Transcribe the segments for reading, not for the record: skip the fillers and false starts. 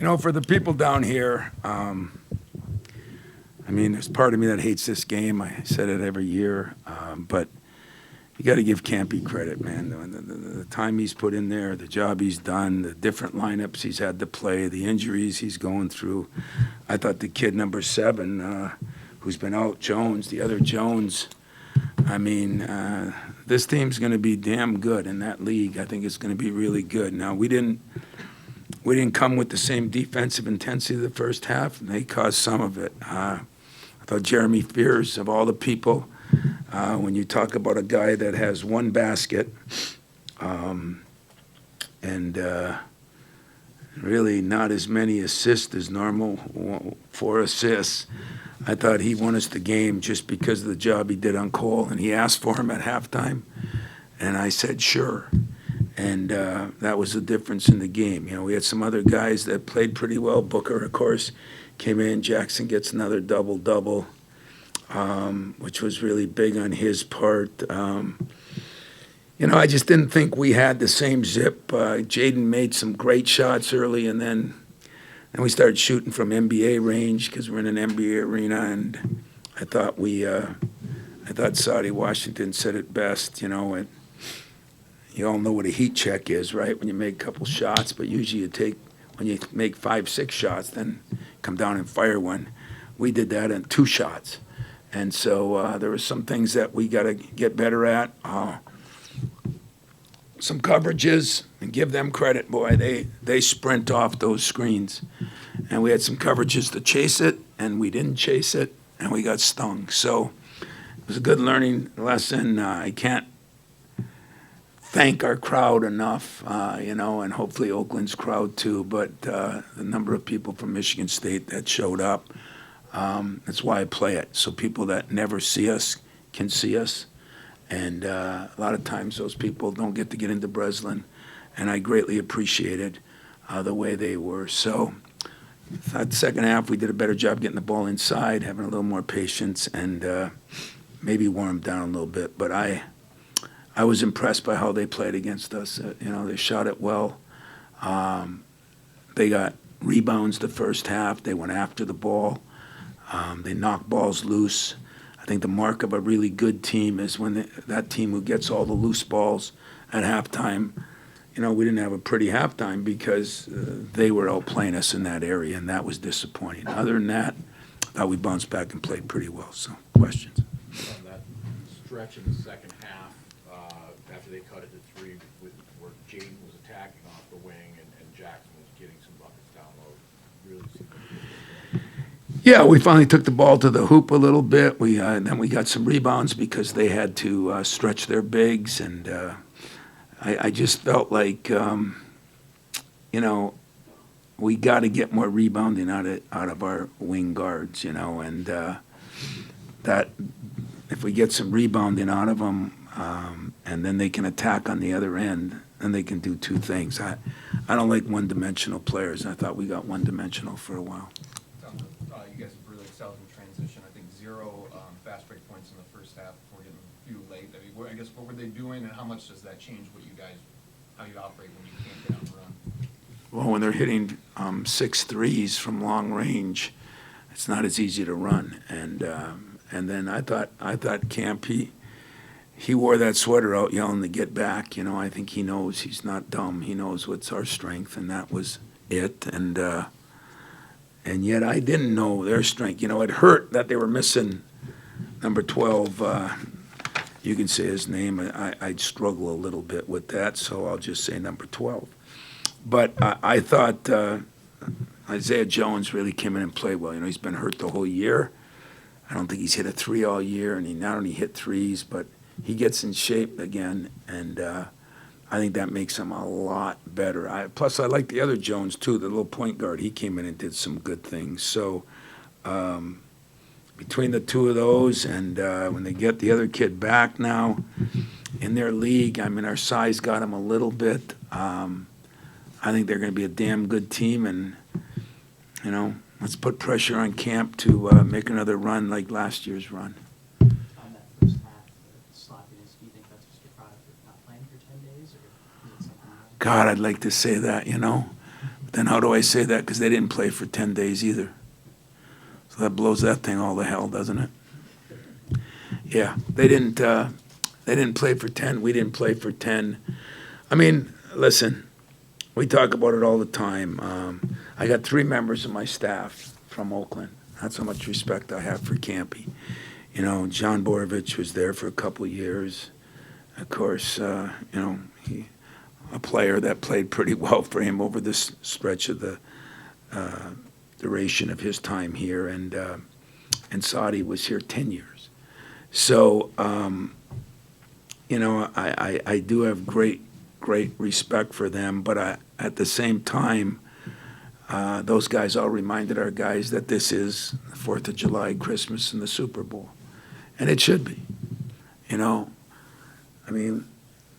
For the people down here, there's part of me that hates this game. I said it every year, but you got to give Kampe credit, man. The time he's put in there, the job he's done, the different lineups he's had to play, the injuries he's going through. I thought the kid number 7, who's been out, Jones, the other Jones, this team's going to be damn good in that league. I think it's going to be really good. Now, we didn't come with the same defensive intensity the first half, and they caused some of it. I thought Jeremy Fears, of all the people, when you talk about a guy that has one basket and really not as many assists as normal, 4 assists, I thought he won us the game just because of the job he did on Cole, and he asked for him at halftime, and I said sure. And that was the difference in the game. We had some other guys that played pretty well. Booker, of course, came in. Jackson gets another double-double, which was really big on his part. I just didn't think we had the same zip. Jaden made some great shots early, and then we started shooting from NBA range because we're in an NBA arena. And I thought Saudi Washington said it best. You all know what a heat check is, right? When you make a couple shots, but usually when you make 5, 6 shots, then come down and fire one. We did that in 2 shots. And so there were some things that we got to get better at. Some coverages, and give them credit, boy. They sprint off those screens. And we had some coverages to chase it, and we didn't chase it, and we got stung. So it was a good learning lesson. I can't thank our crowd enough, and hopefully Oakland's crowd too, but the number of people from Michigan State that showed up, that's why I play it, so people that never see us can see us. And a lot of times those people don't get to get into Breslin, and I greatly appreciated the way they were. So that second half, we did a better job getting the ball inside, having a little more patience, and maybe warmed down a little bit. But I was impressed by how they played against us. They shot it well. They got rebounds the first half. They went after the ball. They knocked balls loose. I think the mark of a really good team is when that team who gets all the loose balls at halftime. We didn't have a pretty halftime because they were outplaying us in that area, and that was disappointing. Other than that, I thought we bounced back and played pretty well. So, questions? On that stretch in the second half, after they cut it to 3, where Jaden was attacking off the wing and Jackson was getting some buckets down low, really seemed like a good play. Yeah, we finally took the ball to the hoop a little bit. Then we got some rebounds because they had to stretch their bigs, and I just felt like, we got to get more rebounding out of our wing guards, and that if we get some rebounding out of them, and then they can attack on the other end, then they can do 2 things. I don't like one-dimensional players. I thought we got one-dimensional for a while. You guys have really excelled in transition. I think 0 fast break points in the first half before getting a few late. I guess what were they doing, and how much does that change how you operate when you can't get on the run? Well, when they're hitting 6 threes from long range, it's not as easy to run. And then I thought Kampe, he wore that sweater out yelling to get back. I think he knows he's not dumb. He knows what's our strength, and that was it. And yet I didn't know their strength. It hurt that they were missing number 12. You can say his name. I'd struggle a little bit with that, so I'll just say number 12. But I thought Isaiah Jones really came in and played well. He's been hurt the whole year. I don't think he's hit a 3 all year, and he not only hit 3s, but he gets in shape again, and I think that makes him a lot better. Plus, I like the other Jones, too, the little point guard. He came in and did some good things. So between the 2 of those and when they get the other kid back now in their league, our size got them a little bit. I think they're going to be a damn good team, and, let's put pressure on Camp to make another run like last year's run. On that first half, the sloppiness, do you think that's just a product of not playing for 10 days, or is it something else? God, I'd like to say that, then how do I say that? Because they didn't play for 10 days either. So that blows that thing all to hell, doesn't it? Yeah, they didn't play for 10. We didn't play for 10. I mean, listen, we talk about it all the time. I got 3 members of my staff from Oakland. That's how much respect I have for Kampe. You know, John Borovich was there for a couple of years. Of course, you know, a player that played pretty well for him over this stretch of the duration of his time here, and Saudi was here 10 years. So, you know, I do have great respect for them, but at the same time, those guys all reminded our guys that this is the 4th of July, Christmas, and the Super Bowl. And it should be, you know. I mean,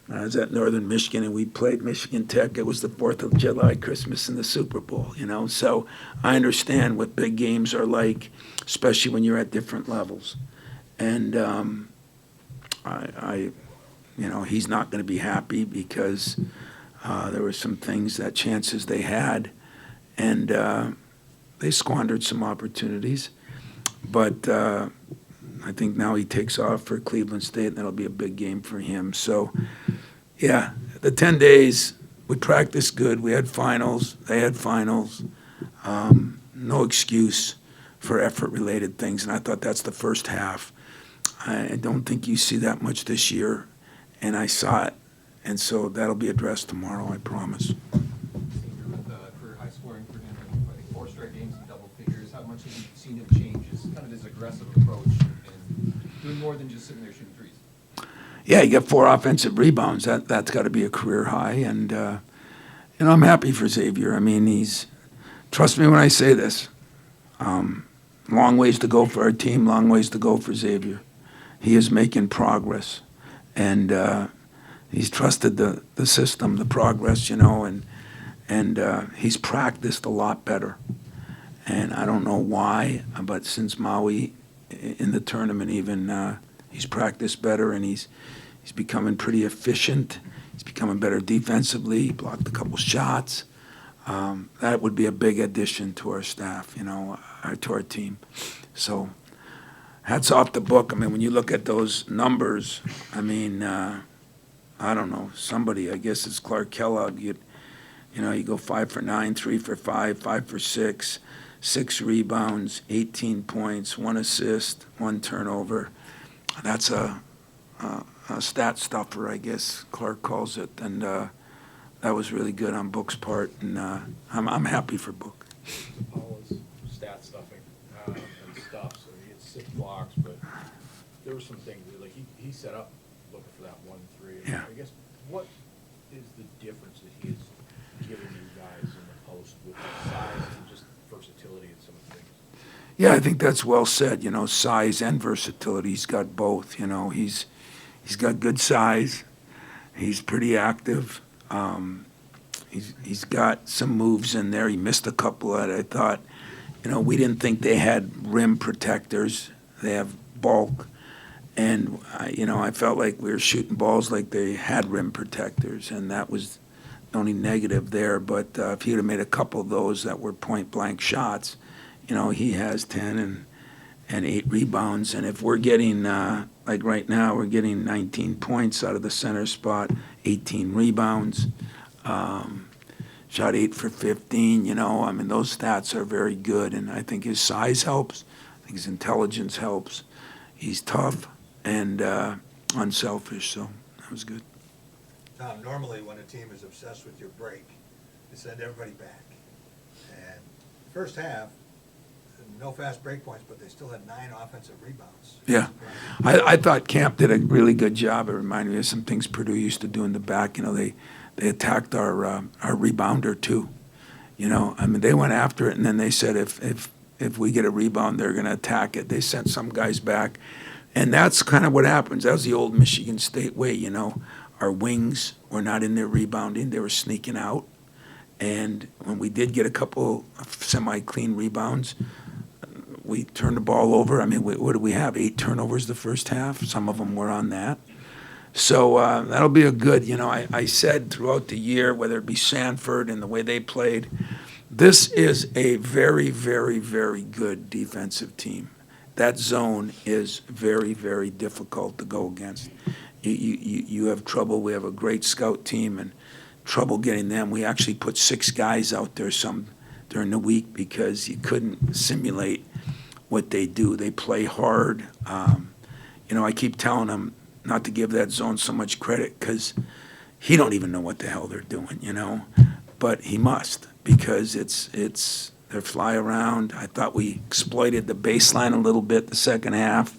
I was at Northern Michigan, and we played Michigan Tech. It was the 4th of July, Christmas, and the Super Bowl, you know. So I understand what big games are like, especially when you're at different levels. And you know, he's not going to be happy because there were some things, that chances they had, and they squandered some opportunities. But I think now he takes off for Cleveland State, and that'll be a big game for him. So, yeah, the 10 days, we practiced good. We had finals. They had finals. No excuse for effort-related things, and I thought that's the first half. I don't think you see that much this year, and I saw it. And so that'll be addressed tomorrow, I promise. Senior with career high scoring for him, I think 4 straight games in double figures. How much have you seen him change his kind of his aggressive approach and doing more than just sitting there shooting threes? Yeah, you got 4 offensive rebounds. That's got to be a career high. And, you know, I'm happy for Xavier. I mean, trust me when I say this, long ways to go for our team, long ways to go for Xavier. He is making progress. And he's trusted the system, the progress, you know, and he's practiced a lot better. And I don't know why, but since Maui in the tournament even, he's practiced better, and he's becoming pretty efficient. He's becoming better defensively. He blocked a couple shots. That would be a big addition to our staff, you know, to our team. So hats off to Book. I mean, when you look at those numbers, I mean, I don't know, somebody, I guess it's Clark Kellogg, you know, you go 5 for 9, 3 for 5, 5 for 6, 6 rebounds, 18 points, 1 assist, 1 turnover. That's a stat stuffer, I guess Clark calls it, and that was really good on Book's part, and I'm happy for Book. Paula's stat stuffing and stuff, so he had 6 blocks, but there were some things, like he set up looking for that 1-3. Yeah. I guess, what is the difference that he is giving you guys in the post with his size and just versatility and some of the things? Yeah, I think that's well said. You know, size and versatility. He's got both. You know, he's got good size. He's pretty active. He's got some moves in there. He missed a couple that I thought, you know, we didn't think they had rim protectors. They have bulk. And, you know, I felt like we were shooting balls like they had rim protectors, and that was the only negative there. But if he would have made a couple of those that were point-blank shots, you know, he has 10 and 8 rebounds. And if we're getting, like right now, we're getting 19 points out of the center spot, 18 rebounds, shot 8 for 15, you know. I mean, those stats are very good, and I think his size helps. I think his intelligence helps. He's tough and unselfish, so that was good. Tom, normally when a team is obsessed with your break, they send everybody back. And first half, no fast break points, but they still had 9 offensive rebounds. Yeah. I thought Camp did a really good job. It reminded me of some things Purdue used to do in the back. You know, they attacked our rebounder too. You know, I mean, they went after it, and then they said if we get a rebound, they're going to attack it. They sent some guys back. And that's kind of what happens. That was the old Michigan State way, you know. Our wings were not in there rebounding. They were sneaking out. And when we did get a couple of semi-clean rebounds, we turned the ball over. I mean, what did we have? 8 turnovers the first half. Some of them were on that. So that'll be a good, you know, I said throughout the year, whether it be Sanford and the way they played, This is a very, very, very good defensive team. That zone is very, very difficult to go against. You have trouble. We have a great scout team and trouble getting them. We actually put 6 guys out there during the week because you couldn't simulate what they do. They play hard. I keep telling them not to give that zone so much credit because he don't even know what the hell they're doing, But he must because they fly around. I thought we exploited the baseline a little bit the second half,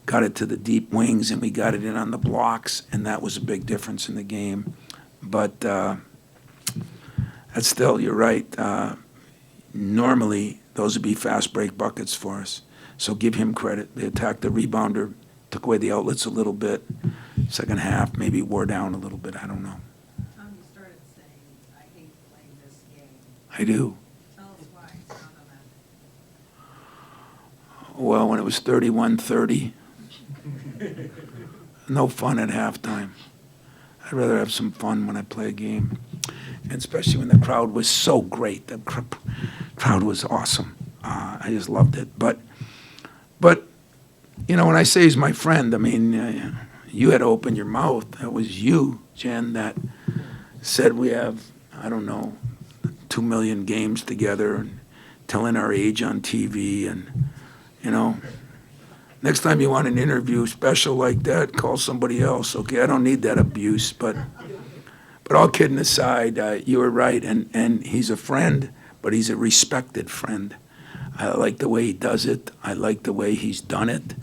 got it to the deep wings, and we got it in on the blocks, and that was a big difference in the game. But that's still, you're right. Normally, those would be fast break buckets for us. So give him credit. They attacked the rebounder, took away the outlets a little bit. Second half, maybe wore down a little bit. I don't know. Tom, you started saying, I hate playing this game. I do. Tell us why. Expound on that. Well, when it was 31-30, no fun at halftime. I'd rather have some fun when I play a game, and especially when the crowd was so great. The crowd was awesome. I just loved it. But when I say he's my friend, I mean, you had to open your mouth. That was you, Jen, that said we have, 2 million games together and telling our age on TV. And, next time you want an interview special like that, call somebody else, okay? I don't need that abuse. But all kidding aside, you were right. And he's a friend, but he's a respected friend. I like the way he does it. I like the way he's done it.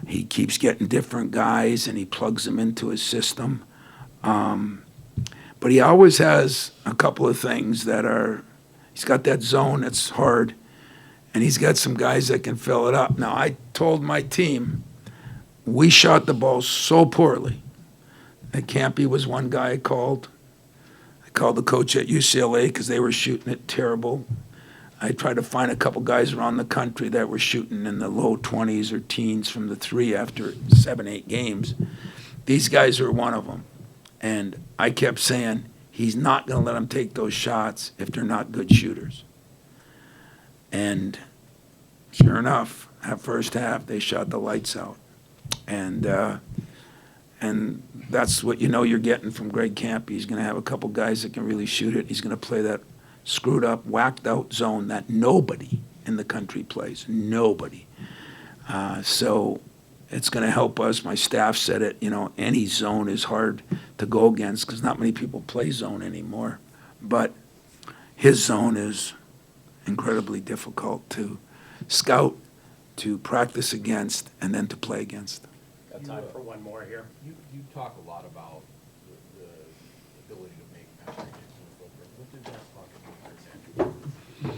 He keeps getting different guys, and he plugs them into his system. But he always has a couple of things he's got that zone that's hard, and he's got some guys that can fill it up. Now, I told my team, we shot the ball so poorly that Kampe was one guy I called. I called the coach at UCLA because they were shooting it terrible. I tried to find a couple guys around the country that were shooting in the low 20s or teens from the 3 after 7, 8 games. These guys are one of them. And I kept saying, he's not going to let them take those shots if they're not good shooters. And sure enough, that first half, they shot the lights out. And that's what you're getting from Greg Kampe. He's going to have a couple guys that can really shoot it. He's going to play that screwed up, whacked out zone that nobody in the country plays. Nobody. So it's going to help us. My staff said it, any zone is hard to go against because not many people play zone anymore. But his zone is incredibly difficult to scout, to practice against, and then to play against. Got time for one more here. You talk a lot about the ability to make match breaks and so forth. What did that talk about?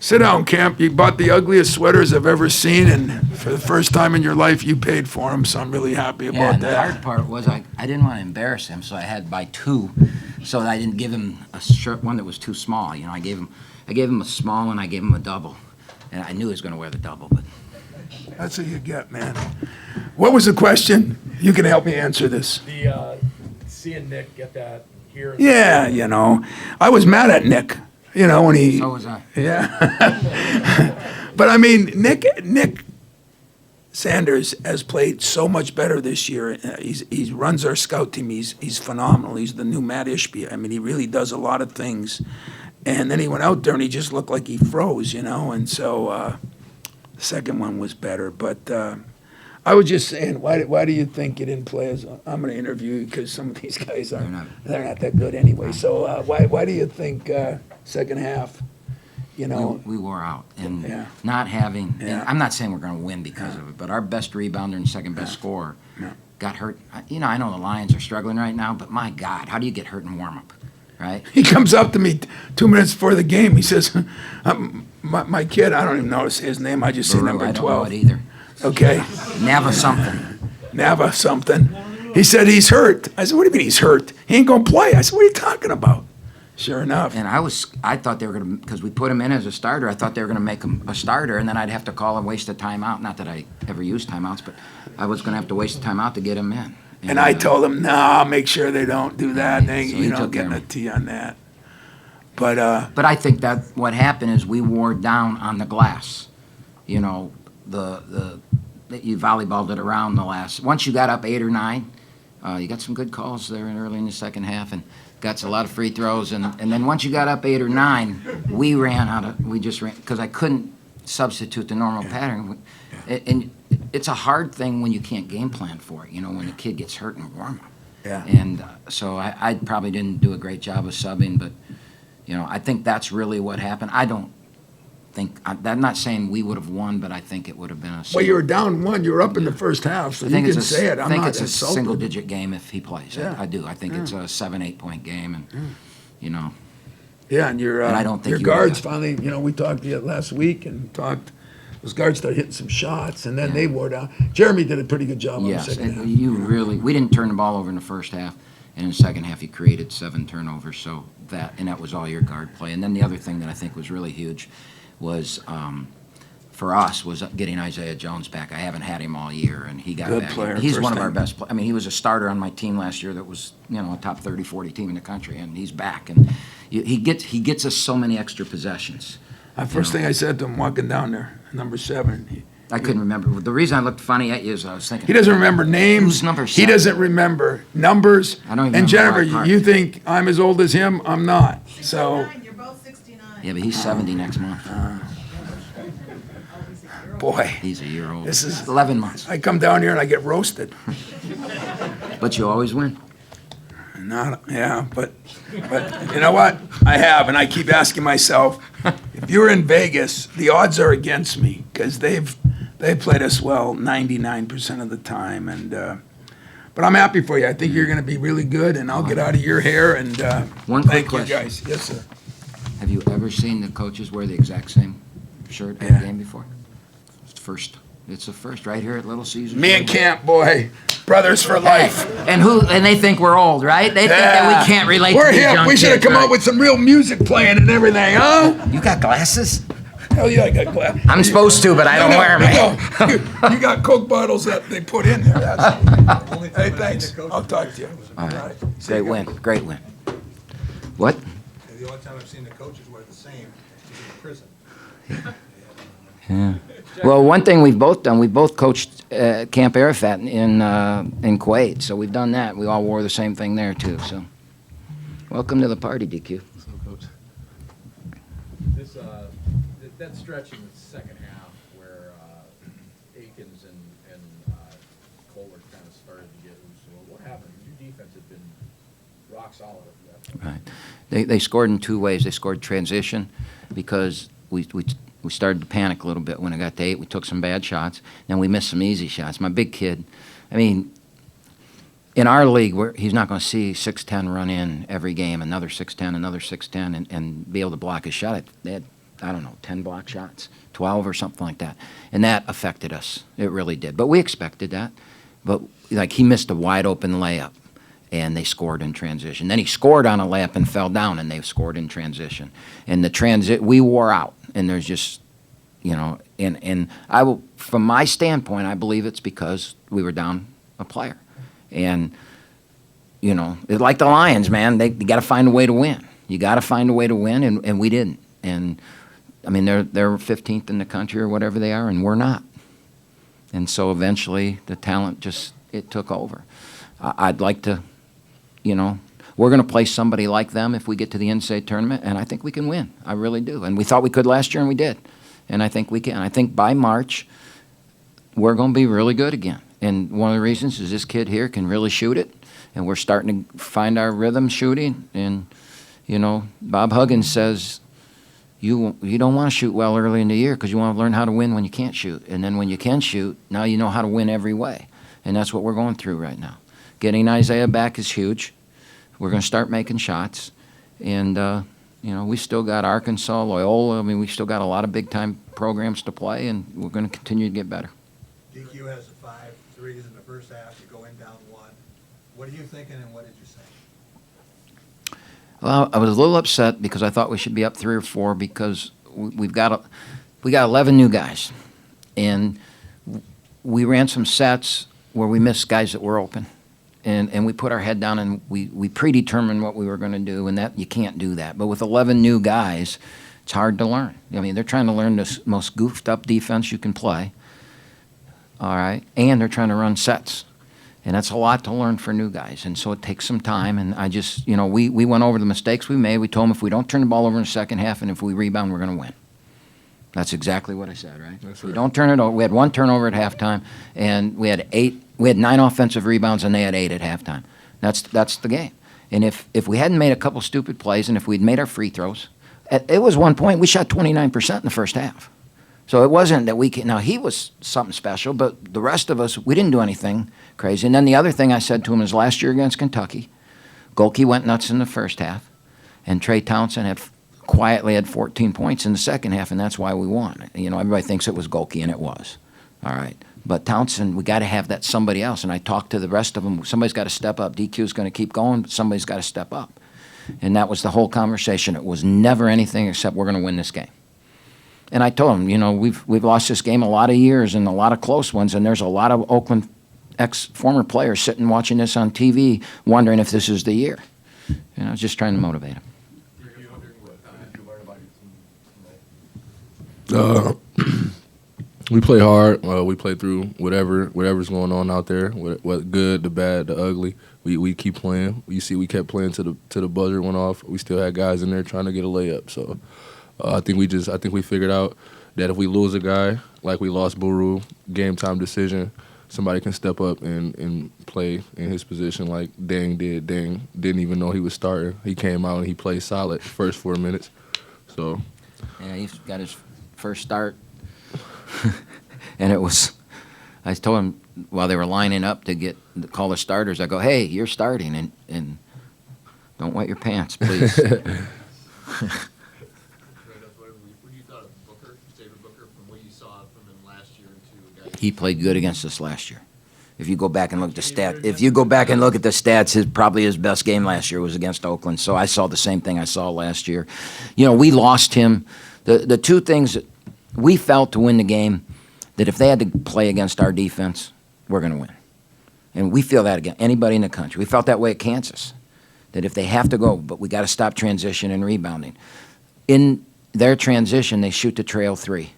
Sit down, Camp. You bought the ugliest sweaters I've ever seen, and for the first time in your life, you paid for them, so I'm really happy Yeah, about and the that. hard part was I didn't want to embarrass him, so I had to buy 2, so that I didn't give him a shirt, one that was too small. I gave him a small and I gave him a double, and I knew he was going to wear the double. But That's what you get, man. What was the question? You can help me answer this. Seeing Nick get that here. Yeah, I was mad at Nick, when he. so was I. Yeah. But I mean, Nick Sanders has played so much better this year. He runs our scout team. He's phenomenal. He's the new Matt Ishbia. I mean, he really does a lot of things. And then he went out there and he just looked like he froze, And so the second one was better. But I was just saying, why do you think you didn't play I'm going to interview you because some of these guys they're not that good anyway. So why do you think second half? We wore out, and Yeah. not having. Yeah. And I'm not saying we're going to win because of it, but our best rebounder and second best scorer got hurt. I know the Lions are struggling right now, but my God, how do you get hurt in warm up, right? He comes up to me 2 minutes before the game. He says, my kid, I don't even know his name. I just say Baru, number I don't 12. know it either. Okay. Nava something. Nava something. He said he's hurt. I said, what do you mean he's hurt? He ain't going to play. I said, what are you talking about? Sure enough. And I thought they were going to, because we put him in as a starter, I thought they were going to make him a starter, and then I'd have to call and waste a timeout. Not that I ever use timeouts, but I was going to have to waste a timeout to get him in. And I told him, no, make sure they don't do that. They, so he took getting care a of T on that. But I think that what happened is we wore down on the glass. You know, you volleyballed it around the last. Once you got up 8 or 9, you got some good calls there early in the second half and got a lot of free throws. And then once you got up 8 or 9, we just ran because I couldn't substitute the normal pattern. And it's a hard thing when you can't game plan for it. You know, when a kid gets hurt in warm up. Yeah. And so I probably didn't do a great job of subbing, but. You know, I think that's really what happened. I don't think, I'm not saying we would have won, but I think it would have been a. Well, you were down 1, you were up in the first half, so I you think can it's say it. I I'm think not it's a insulted. single-digit game if he plays. Yeah. I do. I think it's a 7-8 point game, and you know, Yeah, and your And I don't think your you guards would finally, we talked to you last week and talked. Those guards started hitting some shots, and then they wore down. Jeremy did a pretty good job on the yes, second half. and we didn't turn the ball over in the first half, and in the second half he created 7 turnovers. So that was all your guard play. And then the other thing that I think was really huge was. For us, was getting Isaiah Jones back. I haven't had him all year, and he got Good back. player, He's first one of our time. best players. I mean, he was a starter on my team last year that was, a top 30, 40 team in the country, and he's back. And he gets us so many extra possessions. First thing I said to him walking down there, number 7. I couldn't remember. The reason I looked funny at you is I was thinking. He doesn't remember names. Who's number He 7? doesn't remember numbers. I don't even And remember Jennifer, what you part. think I'm as old as him? I'm not. So, 69, you're both 69. Yeah, but he's 70 next month. Oh, he's a year old. boy, He's a year old. This is- 11 months. I come down here and I get roasted. But you always win. But you know what? I have, and I keep asking myself, if you're in Vegas, the odds are against me because they played us well 99% of the time, and but I'm happy for you. I think you're going to be really good, and I'll get out of your hair. And One quick thank you question. guys. Yes, sir. Have you ever seen the coaches wear the exact same shirt at Yeah. a game before? It's the first. It's the first right here at Little Caesars. Me and Camp, boy, brothers for life. And they think we're old, right? They think that we can't relate We're to these hip. young We should have kids, come right? up with some real music playing and everything, huh? You got glasses? Hell yeah, I got glass. I'm supposed to, but I don't wear them. You got Coke bottles that they put in there. That's Only time Hey, I've seen thanks. the coaches I'll talk to you. All right. All right. See Great you win. guys. Great win. What? The only time I've seen the coaches wear the same is in prison. Yeah. Well, one thing we've both done, we both coached Camp Arafat in Kuwait, so we've done that. We all wore the same thing there too. So, welcome to the party, DQ. This, that stretch in the second half where Akins and Kohler kind of started to get loose, well, what happened? Your defense had been rock solid at that point. Right. They scored in 2 ways. They scored transition because we started to panic a little bit when it got to 8. We took some bad shots. Then we missed some easy shots. My big kid, I mean, in our league, he's not going to see 6'10" run in every game, another 6'10", another 6'10", and be able to block his shot. They had, I don't know, 10 block shots, 12 or something like that. And that affected us. It really did. But we expected that. But, like, he missed a wide-open layup, and they scored in transition. Then he scored on a layup and fell down, and they scored in transition. And we wore out. And there's just, and I will, from my standpoint, I believe it's because we were down a player. And, it's like the Lions, man. They got to find a way to win. You got to find a way to win, and we didn't. And, I mean, they're 15th in the country or whatever they are, and we're not. And so eventually the talent it took over. I'd like to, we're going to play somebody like them if we get to the NCAA tournament, and I think we can win. I really do. And we thought we could last year, and we did. And I think we can. I think by March, we're going to be really good again. And one of the reasons is this kid here can really shoot it, and we're starting to find our rhythm shooting. And, Bob Huggins says, you don't want to shoot well early in the year because you want to learn how to win when you can't shoot. And then when you can shoot, now you know how to win every way. And that's what we're going through right now. Getting Isaiah back is huge. We're going to start making shots. And, we still got Arkansas, Loyola. I mean, we still got a lot of big-time programs to play, and we're going to continue to get better. DQ has the 5 threes in the first half. You go in down 1. What are you thinking and what did you say? Well, I was a little upset because I thought we should be up 3 or 4 because we got 11 new guys. And we ran some sets where we missed guys that were open. and we put our head down and we predetermined what we were going to do, and that you can't do that. But with 11 new guys, it's hard to learn. I mean, they're trying to learn the most goofed up defense you can play, all right, and they're trying to run sets. And that's a lot to learn for new guys, and so it takes some time. And I just, we went over the mistakes we made. We told them if we don't turn the ball over in the second half and if we rebound, we're going to win. That's exactly what I said, right? That's If we right. don't turn it over. We had one turnover at halftime, and we had 9 offensive rebounds, and they had 8 at halftime. That's the game. And if we hadn't made a couple stupid plays, and if we'd made our free throws, it was one point we shot 29% in the first half. So it wasn't that we can. Now he was something special, but the rest of us, we didn't do anything crazy. And then the other thing I said to him is last year against Kentucky, Golke went nuts in the first half, and Trey Townsend quietly had 14 points in the second half, and that's why we won. Everybody thinks it was Golke, and it was. All right. But Townsend, we got to have that somebody else. And I talked to the rest of them. Somebody's got to step up. DQ's going to keep going, but somebody's got to step up. And that was the whole conversation. It was never anything except we're going to win this game. And I told him, we've lost this game a lot of years and a lot of close ones, and there's a lot of Oakland former players sitting watching this on TV wondering if this is the year. I was just trying to motivate them. We play hard. We play through whatever's going on out there. What good, the bad, the ugly. We keep playing. You see, we kept playing till the buzzer went off. We still had guys in there trying to get a layup. So I think we figured out that if we lose a guy like we lost Buru, game time decision, somebody can step up and play in his position like Dang did. Dang didn't even know he was starting. He came out and he played solid the first 4 minutes. So Yeah, he's got his first start. And I told him while they were lining up to call the starters, I go, hey, you're starting, and don't wet your pants, please. What do you thought of Booker, David Booker, from what you saw from him last year and guys? He played good against us last year. If you go back and look at the stats, probably his best game last year was against Oakland. So I saw the same thing I saw last year. We lost him. The two things that we felt to win the game, that if they had to play against our defense, we're going to win. And we feel that against anybody in the country. We felt that way at Kansas, that if they have to go, but we got to stop transition and rebounding. In their transition, they shoot the trail 3.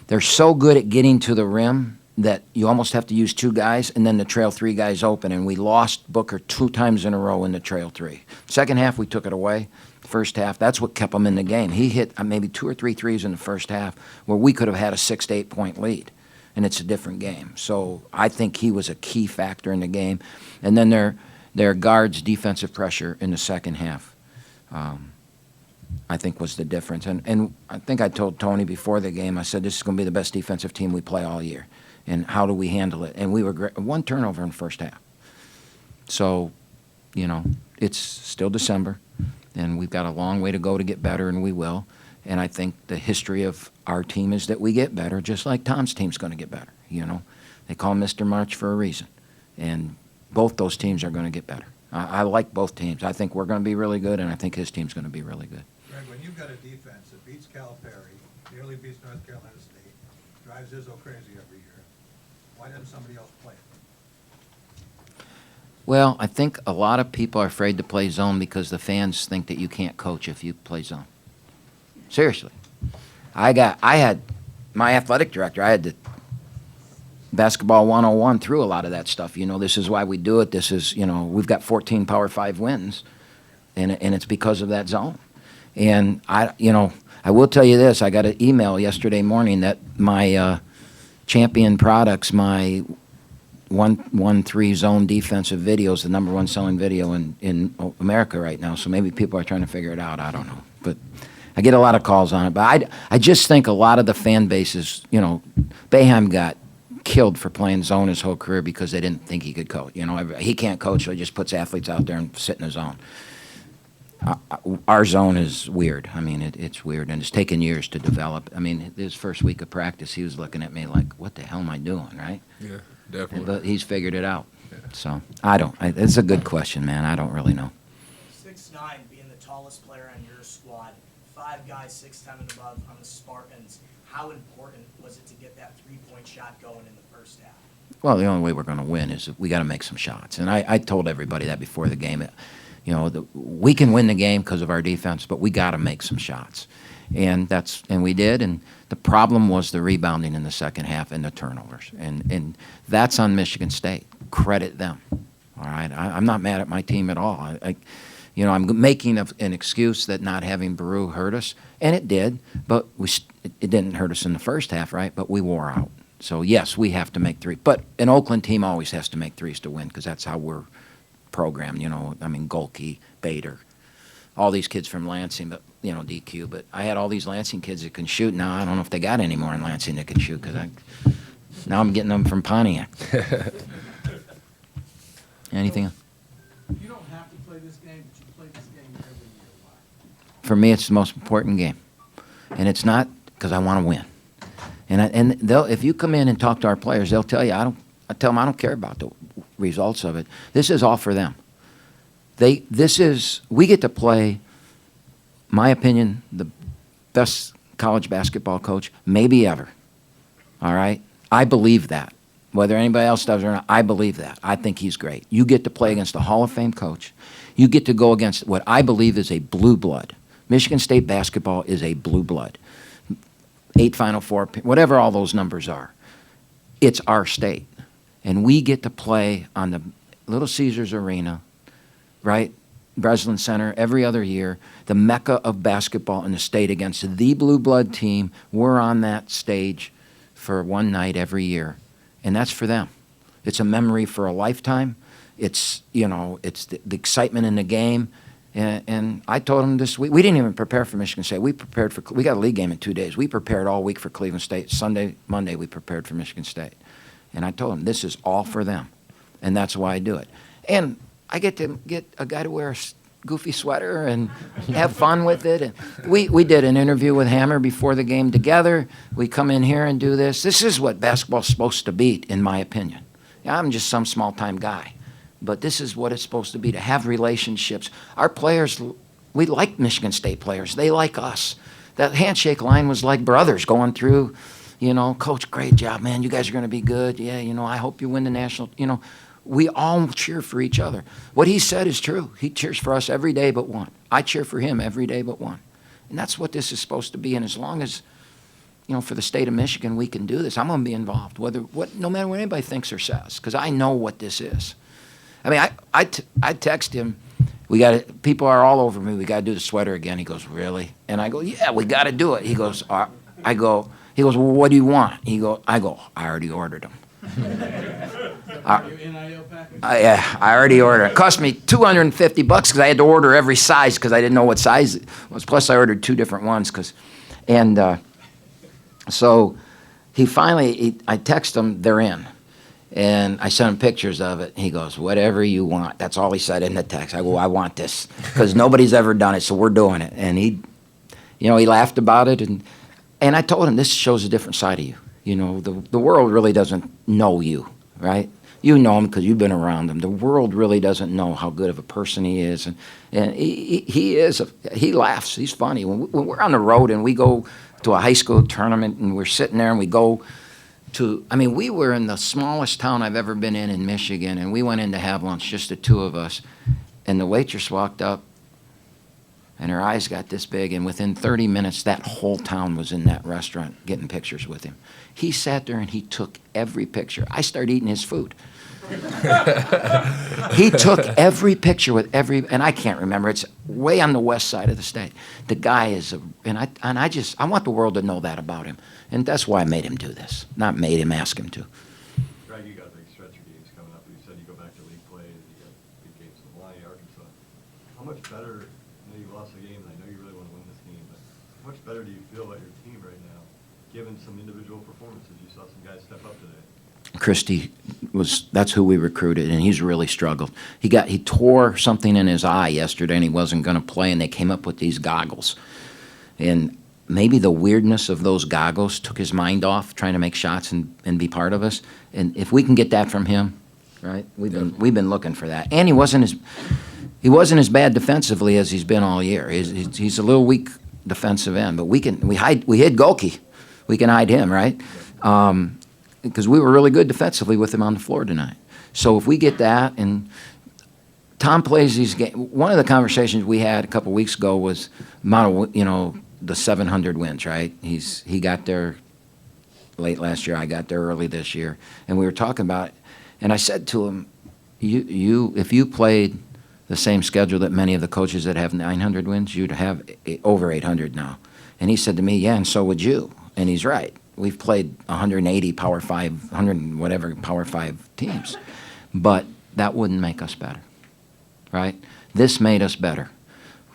They're so good at getting to the rim that you almost have to use 2 guys, and then the trail 3 guys open. And we lost Booker 2 times in a row in the trail 3. Second half, we took it away. First half, that's what kept him in the game. He hit maybe 2 or 3 threes in the first half where we could have had a 6 to 8 point lead, and it's a different game. So I think he was a key factor in the game. And then their guards' defensive pressure in the second half, I think, was the difference. And I think I told Tony before the game, I said, this is going to be the best defensive team we play all year. And how do we handle it? And we were great. 1 turnover in the first half. So, it's still December, and we've got a long way to go to get better, and we will. And I think the history of our team is that we get better, just like Tom's team's going to get better. They call him Mr. March for a reason. And both those teams are going to get better. I like both teams. I think we're going to be really good, and I think his team's going to be really good. Greg, when you've got a defense that beats Calipari, nearly beats North Carolina State, drives Izzo crazy every year, why doesn't somebody else play? Well, I think a lot of people are afraid to play zone because the fans think that you can't coach if you play zone. Seriously. I had my athletic director, I had the basketball 101 through a lot of that stuff. This is why we do it. This is, we've got 14 Power 5 wins, and it's because of that zone. And I will tell you this, I got an email yesterday morning that my Champion Products, my 1-3 zone defensive video is the #1 selling video in America right now. So maybe people are trying to figure it out. I don't know. But I get a lot of calls on it. But I just think a lot of the fan bases, Boeheim got killed for playing zone his whole career because they didn't think he could coach. He can't coach, so he just puts athletes out there and sit in the zone. Our zone is weird. I mean, it's weird, and it's taken years to develop. I mean, his first week of practice, he was looking at me like, what the hell am I doing, right? yeah, definitely. But he's figured it out. So, it's a good question, man. I don't really know. 6'9", being the tallest player on your squad, 5 guys 6'10" and above on the Spartans. How important was it to get that 3-point shot going in the first half? well, the only way we're going to win is we got to make some shots. And I told everybody that before the game. We can win the game because of our defense, but we got to make some shots. And we did. And the problem was the rebounding in the second half and the turnovers. And that's on Michigan State. Credit them. All right. I'm not mad at my team at all. I'm making an excuse that not having Baru hurt us, and it did, but it didn't hurt us in the first half, right? But we wore out. So, yes, we have to make three. But an Oakland team always has to make threes to win because that's how we're programmed. Golke, Bader, all these kids from Lansing, but DQ. But I had all these Lansing kids that can shoot. Now I don't know if they got any more in Lansing that can shoot because now I'm getting them from Pontiac. Anything else? You don't have to play this game, but you play this game every year. Why? For me, it's the most important game, and it's not because I want to win. And if you come in and talk to our players, they'll tell you I tell them I don't care about the results of it. This is all for them. We get to play, my opinion, the best college basketball coach maybe ever. All right, I believe that. Whether anybody else does or not, I believe that. I think he's great. You get to play against a Hall of Fame coach. You get to go against what I believe is a blue blood. Michigan State basketball is a blue blood. 8 Final Four, whatever all those numbers are. It's our state. And we get to play on the Little Caesars Arena, right? Breslin Center every other year, the mecca of basketball in the state against the blue blood team. We're on that stage for one night every year. And that's for them. It's a memory for a lifetime. It's the excitement in the game. And I told them this week, we didn't even prepare for Michigan State. We got a league game in 2 days. We prepared all week for Cleveland State. Sunday, Monday, we prepared for Michigan State. And I told them, this is all for them. And that's why I do it. And I get to get a guy to wear a goofy sweater and have fun with it. And we did an interview with Hammer before the game together. We come in here and do this. This is what basketball's supposed to be, in my opinion. I'm just some small-time guy. But this is what it's supposed to be, to have relationships. Our players, we like Michigan State players. They like us. That handshake line was like brothers going through, Coach, great job, man. You guys are going to be good. Yeah, I hope you win the national, We all cheer for each other. What he said is true. He cheers for us every day but one. I cheer for him every day but one. And that's what this is supposed to be. And as long as, for the state of Michigan, we can do this, I'm going to be involved, no matter what anybody thinks or says, because I know what this is. I mean, I text him, people are all over me, we got to do the sweater again. He goes, really? And I go, yeah, we got to do it. He goes, he goes, well, what do you want? I already ordered them. Yeah, I already ordered. It cost me $250 because I had to order every size because I didn't know what size it was. Plus, I ordered 2 different ones so he finally, I text him, they're in. And I sent him pictures of it. He goes, whatever you want. That's all he said in the text. I go, I want this because nobody's ever done it, so we're doing it. And he laughed about it. And I told him, this shows a different side of you. The world really doesn't know you, right? You know him because you've been around him. The world really doesn't know how good of a person he is. And he laughs. He's funny. When we're on the road and we go to a high school tournament and we're sitting there and we go we were in the smallest town I've ever been in Michigan, and we went in to have lunch, just the 2 of us. And the waitress walked up, and her eyes got this big, and within 30 minutes, that whole town was in that restaurant getting pictures with him. He sat there and he took every picture. I started eating his food. He took every picture with and I can't remember. It's way on the west side of the state. The guy is, I want the world to know that about him. And that's why I made him do this. Not made him, ask him to. Greg, you got big stretch of games coming up. You said you go back to league play, and you got big games in Hawaii, Arkansas. How much better, I know you lost the game, and I know you really want to win this game, but how much better do you feel about your team right now, given some individual performances? You saw some guys step up today. Christie that's who we recruited, and he's really struggled. He tore something in his eye yesterday, and he wasn't going to play, and they came up with these goggles. And maybe the weirdness of those goggles took his mind off trying to make shots and be part of us. And if we can get that from him, right? We've been looking for that. And he wasn't as bad defensively as he's been all year. He's a little weak defensive end, but we hid Golke. We can hide him, right? because we were really good defensively with him on the floor tonight. So if we get that, and Tom plays these games. One of the conversations we had a couple weeks ago was amount of, the 700 wins, right? He got there late last year. I got there early this year, and we were talking about it. And I said to him, if you played the same schedule that many of the coaches that have 900 wins, you'd have over 800 now. And he said to me, yeah, and so would you. And he's right. We've played 180 Power 5, 100 and whatever Power 5 teams. But that wouldn't make us better, right? This made us better.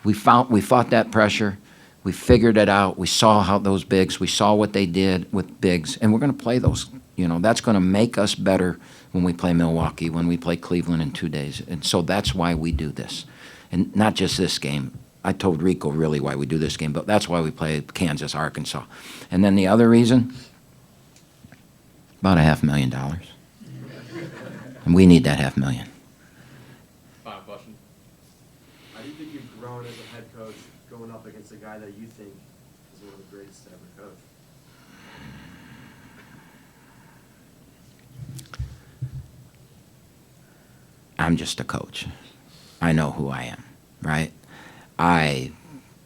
We fought that pressure. We figured it out. We saw how those bigs, we saw what they did with bigs, and we're going to play those. That's going to make us better when we play Milwaukee, when we play Cleveland in 2 days. And so that's why we do this. And not just this game. I told Rico really why we do this game, but that's why we play Kansas, Arkansas. And then the other reason, about $500,000. And we need that $500,000. Final question. How do you think you've grown as a head coach going up against a guy that you think is one of the greatest to ever coach? I'm just a coach. I know who I am, right? I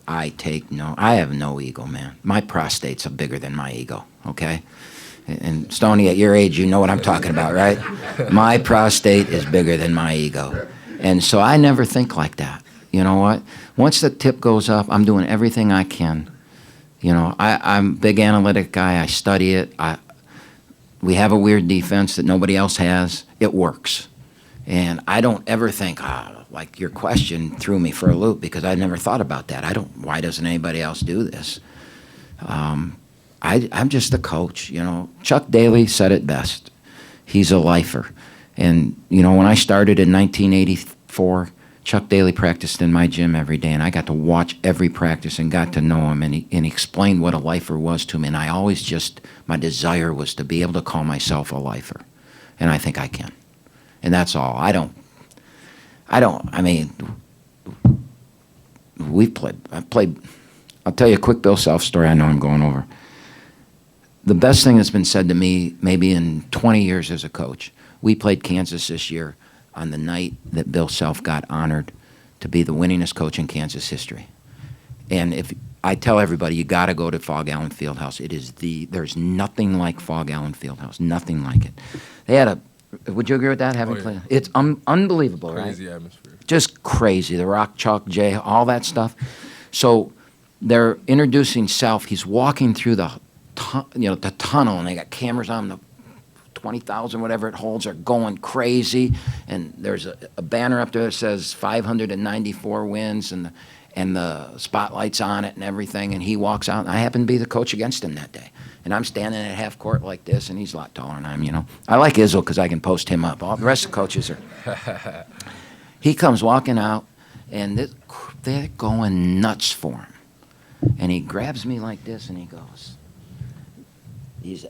have no ego, man. My prostate's bigger than my ego, okay? And Stoney, at your age, you know what I'm talking about, right? My prostate is bigger than my ego. And so I never think like that. You know what? Once the tip goes up, I'm doing everything I can. I'm a big analytic guy. I study it. We have a weird defense that nobody else has. It works. And I don't ever think, like your question threw me for a loop because I never thought about that. Why doesn't anybody else do this? I'm just a coach, Chuck Daly said it best. He's a lifer. And, when I started in 1984, Chuck Daly practiced in my gym every day, and I got to watch every practice and got to know him, and he explained what a lifer was to me. And I always my desire was to be able to call myself a lifer. And I think I can. And that's all. I'll tell you a quick Bill Self story. I know I'm going over. The best thing that's been said to me maybe in 20 years as a coach, we played Kansas this year on the night that Bill Self got honored to be the winningest coach in Kansas history. And if I tell everybody, you got to go to Fog Allen Fieldhouse. There's nothing like Fog Allen Fieldhouse, nothing like it. They had would you agree with that? Played? It's unbelievable, right? Crazy atmosphere. Just crazy. The Rock, Chalk, J, all that stuff. So they're introducing Self. He's walking through the tunnel, and they got cameras on the 20,000, whatever it holds, are going crazy. And there's a banner up there that says 594 wins, and the spotlight's on it and everything. And he walks out. And I happen to be the coach against him that day. And I'm standing at half court like this, and he's a lot taller than I am, I like Izzo because I can post him up. All the rest of the coaches are. He comes walking out, and they're going nuts for him. And he grabs me like this, and he goes, he's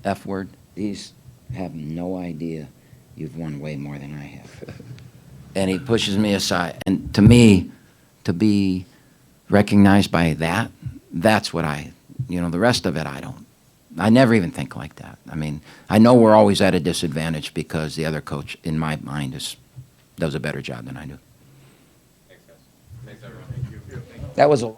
F word. These have no idea you've won way more than I have. And he pushes me aside. And to me, to be recognized by that, that's what the rest of it, I never even think like that. I know we're always at a disadvantage because the other coach, in my mind, does a better job than I do. Thanks, guys. Thanks, everyone. Thank you. That was a